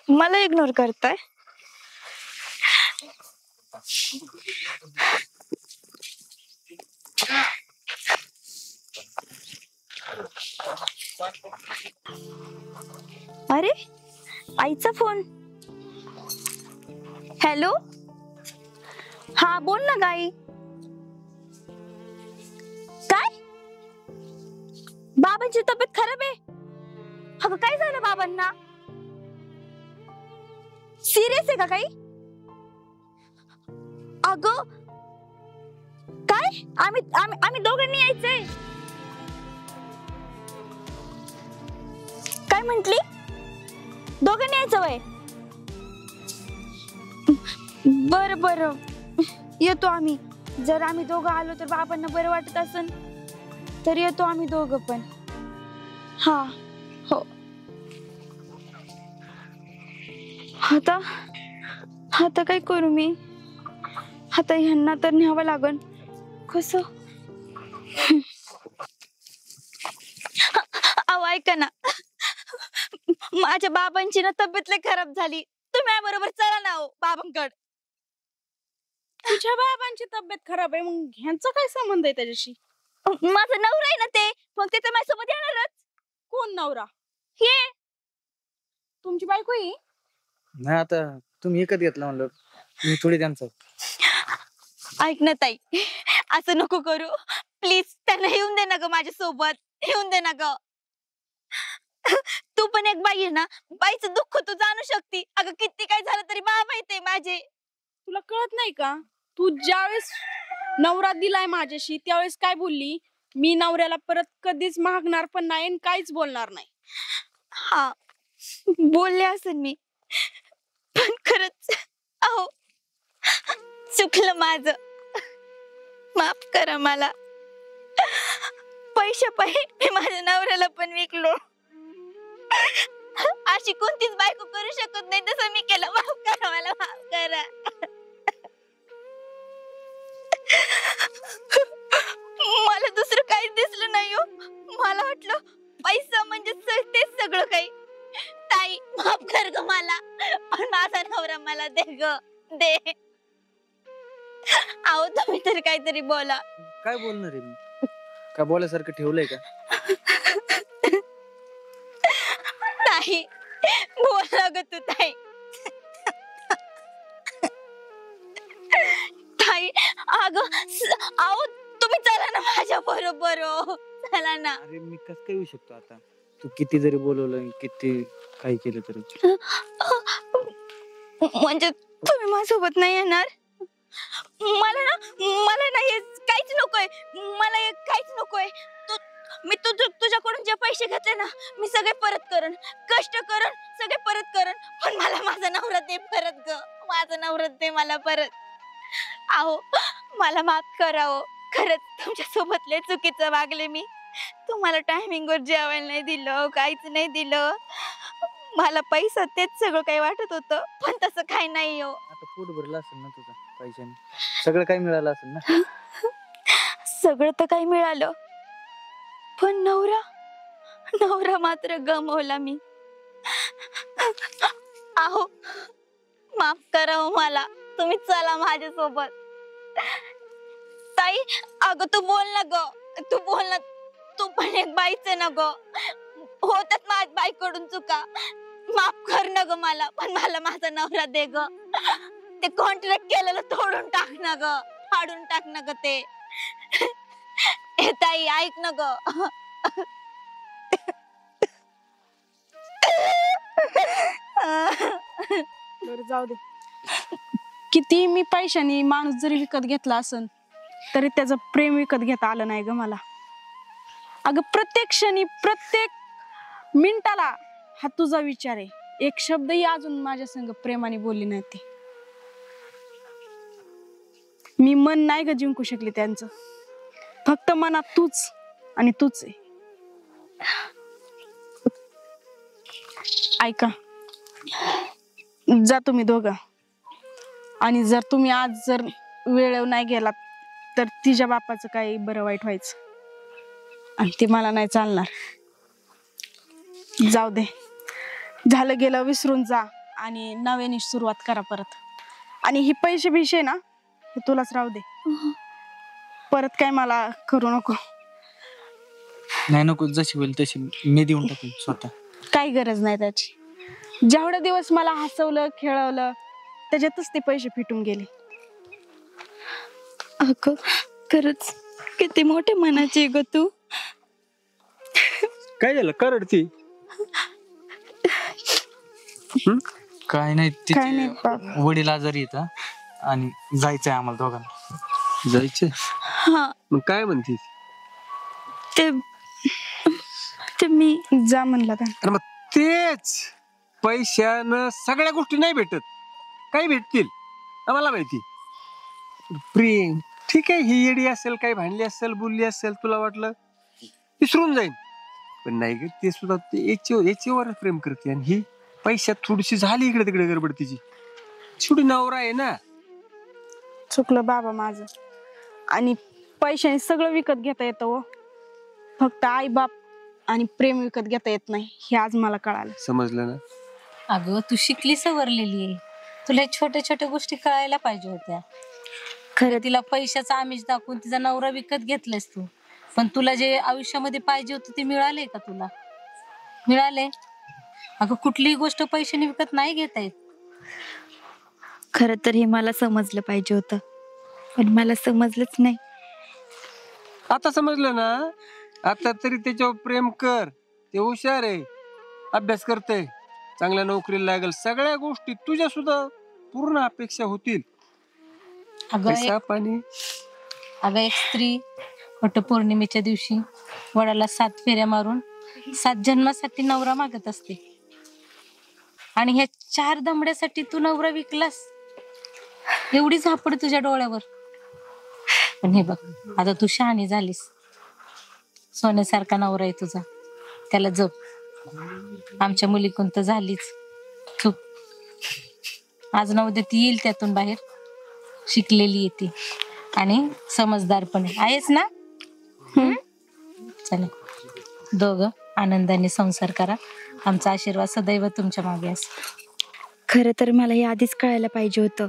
Speaker 2: मला इग्नोर करताय. अरे आईचा फोन. हॅलो, हा बोल ना गाई. काय बाबांची तब्येत खराब आहे? अगं काय झालं बाबांना? सिरियस आहे का काही? अगं काय, आम्ही दोघांनी यायचंय? काय म्हंटली? दोघांनी यायचं वय? बरं बरं, येतो आम्ही. जर आम्ही दोघं आलो तर बाबांना बरं वाटत असेल तर येतो आम्ही दोघं पण. हा, हो. आता काय करू मी? आता ह्यांना तर न्यावं लागन. कसं? अहो ऐका ना, माझ्या बाबांची ना तब्येत लय खराब झाली. तुम्ही बरोबर चला ना हो बाबांकड.
Speaker 5: तुझ्या बाबांची तब्येत खराब आहे, मग ह्यांचा काय संबंध आहे त्याच्याशी?
Speaker 2: माझा नवरा आहे ना ते, मग ते तर माझ्यासोबत येणारच.
Speaker 5: कोण नवरा?
Speaker 2: हे
Speaker 5: तुमची बायको आहे?
Speaker 1: नाही, आता तुम्ही विकत घेतला म्हणलं मी थोडी त्यांचं.
Speaker 2: ऐक ना ताई, असं नको करू प्लीज. त्यांना येऊन दे ना ग माझ्यासोबत, येऊन दे ना ग. तू पण एक बाई आहे ना, बाईचं दुःख तू जाणू शकती. अगं किती काय झालं तरी बाबा येते माझे.
Speaker 5: तुला कळत नाही का? तू ज्यावेळेस नवरा दिलाय माझ्याशी त्यावेळेस काय बोलली? मी नवऱ्याला परत कधीच मागणार पण नाही आणि काहीच बोलणार नाही.
Speaker 2: हा, बोलले असेल मी, पण खरंच अहो चुकलं माझं. माफ करा मला. पैशा पायी मी माझ्या नवऱ्याला पण विकलो. अशी कोणतीच बायको करू शकत नाही तसं मी केलं. माफ करा मला, माफ करा. मला दुसरं काहीच दिसलं नाही हो. मला वाटलं पैसा म्हणजे तेच सगळं काही. ताई माफ कर ग मला, पण माझा नवरा मला दे ग, दे. अहो तुम्ही तरी काहीतरी बोला.
Speaker 1: काय बोलणार आहे मी? काय बोलायसारखं ठेवलंय का?
Speaker 2: ताई बोला ग तू ताई. ताई अहो तुम्ही चला ना माझ्या बरोबर चला ना.
Speaker 1: अरे मी कसं काय येऊ शकतो आता? तू किती जरी बोलवलं किती काही केलं तरी.
Speaker 2: म्हणजे तुम्ही माझ्यासोबत नाही येणार? मला ना हे काहीच नकोय. मला हे काहीच नकोय. मी तुझ्याकडून जे पैसे घेतले ना मी सगळे परत करण, कष्ट करण, सगळे परत करण. पण मला माझा नवरा दे परत ग. माझा नवरा दे मला परत. अहो मला माफ करा हो. खरंच तुमच्या सोबत लय चुकीचं वागले मी. तुम्हाला टायमिंग वर जेवायला नाही दिलं, काहीच नाही दिलं. मला पैसा तेच सगळं काही वाटत होतं, पण तसं काही नाही हो.
Speaker 1: आता पोट भरलं असेल ना तुझं पैशाने, सगळं काही मिळालं असेल ना.
Speaker 2: सगळं तर काही मिळालं, पण नवरा मात्र गमावला मी. अहो माफ करा हो मला. तुम्ही चला माझ्यासोबत. ताई अगं तू बोल ना ग. तू बोल ना. तू पण एक बाईच आहे ना ग. होतात माझ्या बाईकडून चुका. माफ कर ना ग मला. पण मला माझा नवरा दे ग. ते कॉन्ट्रॅक्ट केलेलं तोडून टाक ना ग. फाडून टाक ना ग ते. ए ताई ऐक ना ग.
Speaker 5: बरं जाऊ दे. किती मी पैशाने माणूस जरी विकत घेतला असन तरी त्याचं प्रेम विकत घेता आलं नाही ग मला. अगं प्रत्येक क्षणी प्रत्येक मिनिटाला हा तुझा विचार आहे. एक शब्दही अजून माझ्या संग प्रेमाने बोलली नाही ती. मी मन नाही ग जिंकू शकले त्यांचं. फक्त मनात तूच आणि तूच आहे. ऐका, जा तुम्ही दोघं. आणि जर तुम्ही आज जर वेळेवर नाही गेलात तर तिच्या बापाचं काही बरं वाईट व्हायचं आणि ते मला नाही चालणार. जाऊ दे, झालं गेलं विसरून जा आणि नव्याने सुरुवात करा परत. आणि ही पैसे बिशे ना हे तुलाच राहू दे. परत काय मला करू नको.
Speaker 1: नाही नको, जशी होईल तशी मी देऊन टाकेन स्वतः.
Speaker 5: काही गरज नाही त्याची. जेवढे दिवस मला हसवलं खेळवलं त्याच्यातच ते पैसे फिटून गेले.
Speaker 2: अगं खरंच किती मोठे मनाची ग तू.
Speaker 3: काय झालं का रडती?
Speaker 1: काय नाही,
Speaker 5: काय नाही
Speaker 1: तिचे
Speaker 5: बाबा.
Speaker 1: वडील आजारी येतात आणि जायचंय आम्हाला दोघांना.
Speaker 3: जायचं?
Speaker 2: हा
Speaker 3: मग काय म्हणतीस?
Speaker 2: ते ते मी
Speaker 5: जा म्हणला त्या.
Speaker 3: अरे मग तेच, पैशानं सगळ्या गोष्टी नाही भेटत. काही भेटतील आम्हाला माहिती. प्रेम ठीक आहे, ही येडी असेल, काही भांडली असेल, बोलली असेल, तुला वाटलं विसरून जाईल, पण नाही ग. ते सुद्धा याच्यावर प्रेम करते. आणि ही पैशात थोडीशी झाली इकडे तिकडे गडबड तिची. शेवटी नवरा आहे ना.
Speaker 5: चुकलं बाबा माझं. आणि पैशाने सगळं विकत घेता येतं हो. फक्त आई बाप आणि प्रेम विकत घेता येत नाही हे आज मला कळालं.
Speaker 3: समजलं ना?
Speaker 4: अगं तू शिकली सवरलेली आहे. तुला छोट्या छोट्या गोष्टी कळायला पाहिजे होत्या. खरं तिला पैशाचा आमिष दाखवून तिचा नवरा विकत घेतलायस तू. पण तुला जे आयुष्यामध्ये पाहिजे होतं ते मिळाले का तुला? मिळाले? अगं कुठलीही गोष्ट पैशाने विकत नाही घेता येत.
Speaker 2: खरं तर हे मला समजलं पाहिजे होतं, पण मला समजलंच नाही.
Speaker 3: आता समजलं ना? आता तरी त्याच्यावर प्रेम कर. ते हुशार आहे, अभ्यास करते, चांगल्या नोकरीला लागेल. सगळ्या गोष्टी तुझ्या सुद्धा पूर्ण अपेक्षा होतील. पैसा पाणी.
Speaker 4: अगं एक स्त्री वटपौर्णिमेच्या दिवशी वडाला 7 फेऱ्या मारून 7 जन्मासाठी नवरा मागत असते. आणि ह्या 4 दमड्यासाठी तू नवरा विकलास. एवढी झापड तुझ्या डोळ्यावर. पण हे बघ, आता तू शहाणी झालीस. सोन्यासारखा नवरा आहे तुझा, त्याला जप. आमच्या मुलीकडून तर झालीच चूक. आज ना उद्या ती येईल त्यातून बाहेर. शिकलेली येते आणि समजदार पण आहेस ना? चला दोघं आनंदाने संसार करा. आमचा आशीर्वाद सदैव तुमच्या मागे असेल.
Speaker 2: खरं तर मला हे आधीच कळायला पाहिजे होतं.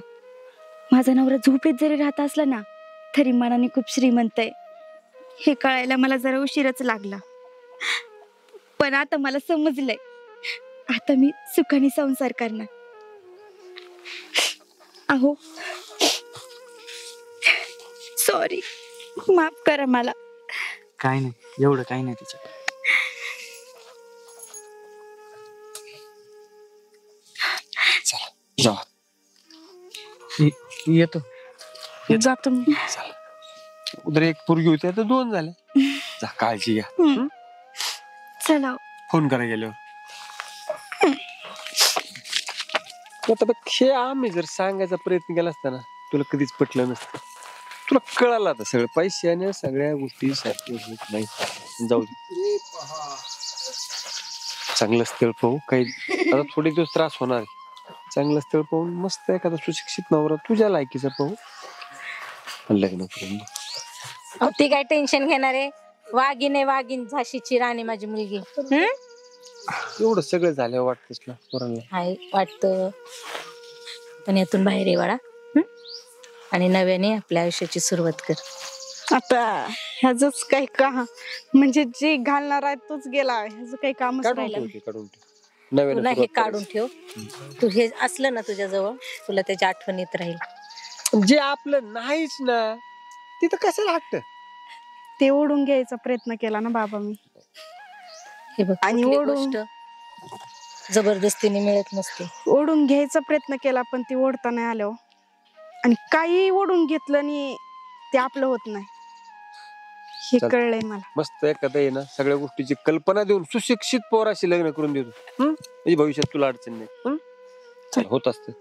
Speaker 2: माझा नवरा झोपेत जरी राहत असला ना तरी मनाने खूप श्रीमंत आहे. हे कळायला मला जरा उशीरच लागला, पण आता मला समजलंय. आता मी सुखाने संसार करणार. अहो सॉरी, माफ करा मला.
Speaker 1: काय नाही, एवढं काही नाही तिच्या. जावा. येतो.
Speaker 5: जातो मी.
Speaker 3: उद्या एक पोरगी होती आता 2 झाल्या. जा, काळजी घ्या.
Speaker 2: चला.
Speaker 3: फोन करा गेल्यावर. आता बघ, हे आम्ही जर सांगायचा प्रयत्न केला असता ना, तुला कधीच पटलं नसतं. तुला कळालं आता सगळं, पैसे आणि सगळ्या गोष्टी सारखी होत नाही. जाऊ दे, चांगलं स्थळ पाहू. काही आता थोडे दिवस त्रास होणार आहे. चांगलं स्थळ पाहून मस्त एखादा सुशिक्षित नवरा तुझ्या लायकीचा पाहू, लग्न करून.
Speaker 4: ती काय टेन्शन घेणार आहे? वाघीण झाशीची राणी माझी मुलगी.
Speaker 3: एवढं सगळं झाल्यावर वाटतंच ना पोरांना.
Speaker 4: हाय वाटतं, पण यातून बाहेर ये बाळा. आणि नव्याने आपल्या आयुष्याची सुरुवात कर.
Speaker 5: आता ह्याच काही का म्हणजे जे घालणार आहे तोच गेला, ह्याच काही कामच
Speaker 3: काढून
Speaker 5: राहिलं
Speaker 3: ठेव
Speaker 5: नाही.
Speaker 3: ते, काढून ठेव. नव्यानं
Speaker 4: तुला हे
Speaker 3: सुरुवात
Speaker 4: काढून ठेव. तू हे असलं ना तुझ्याजवळ, तुला त्याची आठवण येत राहील.
Speaker 3: करायची. जे आपलं नाहीच ना तिथं कशाला हट्ट.
Speaker 5: ते ओढून घ्यायचा प्रयत्न केला ना बाबा मी.
Speaker 4: हे बघ,
Speaker 5: आणि
Speaker 4: कुठली
Speaker 5: ओढून-
Speaker 4: गोष्ट जबरदस्तीने मिळत नसते.
Speaker 5: ओढून घ्यायचा प्रयत्न केला पण ती ओढता नाही आलं. आणि काही ओढून घेतलं आणि ते आपलं होत नाही, हे
Speaker 3: चालतंय.
Speaker 5: कळलंय मला.
Speaker 3: मस्त एखादा आहे ना सगळ्या गोष्टीची कल्पना देऊन सुशिक्षित पोराशी लग्न करून देतो. म्हणजे भविष्यात तुला अडचण नाही. होत असतं.